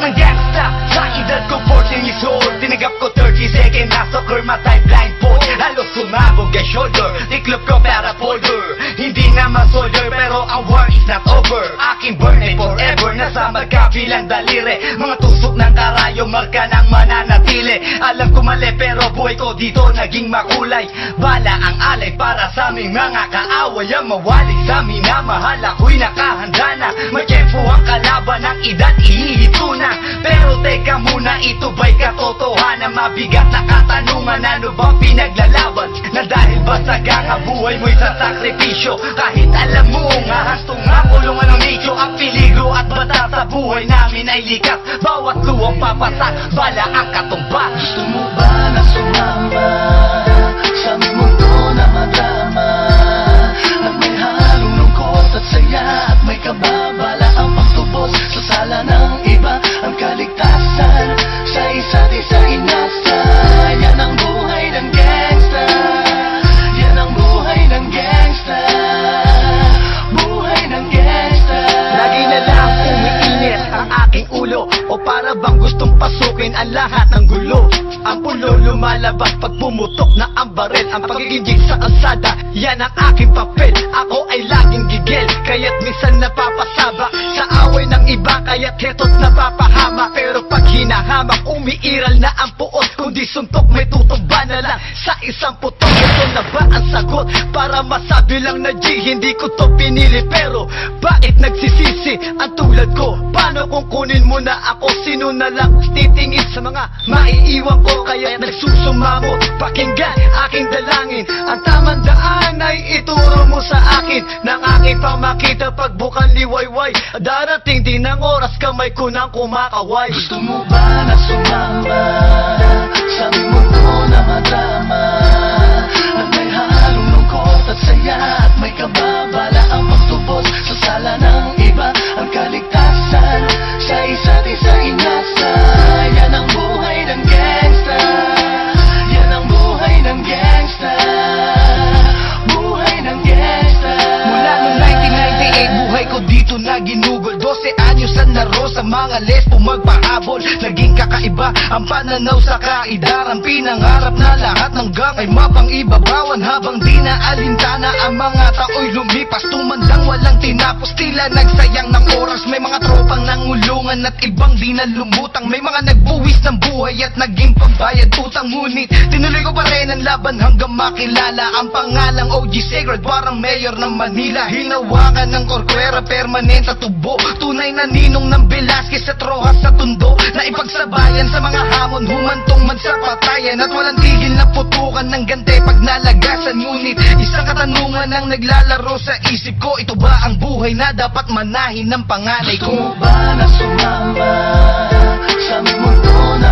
ng gangsta sa edad ko 14 years old. Tinagap ko 30 second na soccer, matay blindfold. Halos sumabog ang shoulder, tiklop ko para folder. Hindi naman soldier pero ang war is not over. Aking burn ay forever, nasa magkabilang daliri. Mga tusok ng karayo, marka ng mananatili. Alam ko mali pero buhay ko dito naging makulay. Bala ang alay para sa aming mga kaaway. Ang mawali sa minamahal, ako'y nakahanda na. May tempo ang kalaban ng edad, ihihito na. Pero teka muna, ito ba'y katotohanan? Mabigat na katanungan, ano ba pinaglalaban? Na dahil ba sagang buhay mo'y sa sakripisyo? Kahit alam mo nga hastong nga kulungan ng nicho. Ang peligro at bata sa buhay namin ay likas. Bawat luwang papasak, bala ang katumba. Gusto mo ba na sumama sa aming mundo na madrama? At may halong lungkot at saya, at may kababala ang pagtubos sa sala ng iba. Ang kaligtasan sa isa't isa inasa. Yan ang buhay ng gangsta. Yan ang buhay ng gangsta. Buhay ng gangsta. Lagi na lang umiinit ang aking ulo, o para bang gustong pasukin ang lahat ng gulo. Ang pulo lumalabas pag pumutok na ang baril. Ang pagiging sa kalsada, yan ang aking papel. Ako ay laging gigil, kaya't minsan napapasaba sa away ng iba, kaya't heto't napapahama. Pero pag hinahamak, umiiral na ang puot. Kundi suntok, may tutumba na lang sa isang putok. Ito na ba ang sagot para masabi lang na G, hindi ko to pinili? Pero bakit nagsisisi ang tulad ko? Paano kung kunin mo na ako? Sino na lang titingin sa mga maiiwan ko? Kaya nagsusumamo, pakinggan aking dalangin. Ang tamang daan ay ituro mo sa akin. Nang aking pamakita pagbukan liwayway. Darating din ang oras, kamay ko nang kumakaway. Gusto mo ba na sumama sa aming mundo na madrama? At may halong lungkot at saya, at may kababala ang pagtubos sa sala ng iba. Ang kaligtasan sa isa't isa inasa. Yan ang buhay ng gangsta. Yan ang buhay ng gangsta. Buhay ng gangsta. Mula noong 1998, buhay ko dito na ginugol. 12 anyos ang naro sa mga lesbo magpahabol. Naging kakaiba ang pananaw sa kaidaran. Pinangarap na lahat ng gang ay mapang-ibabawan. Habang di na alintana ang mga tao'y lumipas. Tumandang walang tinapos, tila nagsayang ng oras. May mga tropang nangulungan at ibang di na lumutang. May mga nagbuwis ng buhay at naging pambayad utang. Ngunit tinuloy ko pa rin ang laban hanggang makilala ang pangalang OG Sacred, parang mayor ng Manila. Hinawakan ng korkwera, permanent at tubo. Tunay na ninong ng Velasquez at Rojas sa tundo. Na ipagsabayan sa mga hamon, humantong man sa patayan. At walang tigil na putukan ng gante pag nalagasan. Ngunit isang katanungan ang naglalaro sa isip ko. Ito ba ang buhay na dapat manahin ng panganay ko? Gusto mo ba na sumama sa aming mundo na